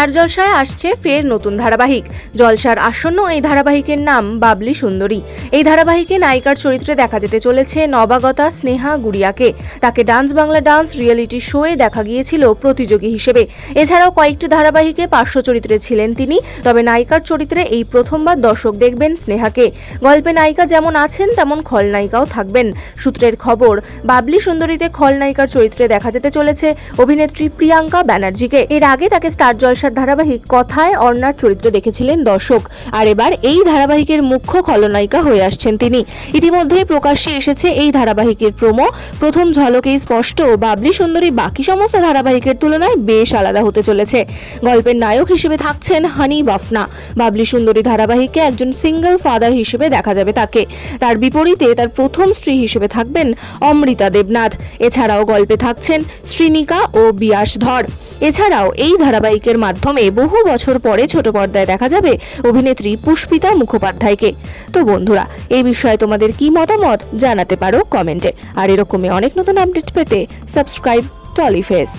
Star জলসায় আসছে ফের নতুন ধারাবাহিক। জলসার আসন্ন এই ধারাবাহিকের নাম বাবলি সুন্দরী। এই ধারাবাহিকে নায়িকার চরিত্রে দেখা যেতে চলেছে নবাগতা স্নেহা গুড়িয়াকে। তাকে ডান্স বাংলা ডান্স রিয়েলিটি শোয়ে দেখা গিয়েছিল প্রতিযোগী হিসেবে। এছাড়াও কয়েকটি ধারাবাহিকে পার্শ্ব চরিত্রে ছিলেন তিনি। তবে নায়িকার চরিত্রে এই প্রথমবার দর্শক দেখবেন স্নেহাকে। গল্পে নায়িকা যেমন আছেন তেমন খলনায়িকাও থাকবেন। সূত্রের খবর, বাবলি সুন্দরীতে খলনায়িকার চরিত্রে দেখা যেতে চলেছে অভিনেত্রী প্রিয়াঙ্কা ব্যানার্জিকে। এর আগে তাকে স্টার জলসার ধারাবাহিক কথায় অর্ণার চরিত্রে দেখেছিলেন দর্শক। আর এবার এই ধারাবাহিকের মুখ্য খলনায়িকা হয়ে আসছেন তিনি। ইতিমধ্যেই প্রকাশ্যে এসেছে এই ধারাবাহিকের প্রোমো। প্রথম ঝলকেই স্পষ্ট, বাবলি সুন্দরী বাকি সমস্ত ধারাবাহিকের তুলনায় বেশ আলাদা হতে চলেছে। গল্পের নায়ক হিসেবে থাকছেন হানি বাফনা। বাবলি সুন্দরী ধারাবাহিকে একজন সিঙ্গেল ফাদার হিসেবে দেখা যাবে তাকে। তার বিপরীতে তার প্রথম স্ত্রী হিসেবে থাকবেন অমৃতা দেবনাথ। এছাড়াও গল্পে থাকছেন শ্রীনিকা ও বিয়াস ধর। এছাড়াও এই ধারাবাহিকের মাধ্যমে বহু বছর পরে ছোট পর্দায় দেখা যাবে অভিনেত্রী পুষ্পিতা মুখোপাধ্যায়কে। তো বন্ধুরা, এই বিষয়ে তোমাদের কি মতামত জানাতে পারো কমেন্টে। আর এরকমই অনেক নতুন আপডেট পেতে সাবস্ক্রাইব টলিফেস।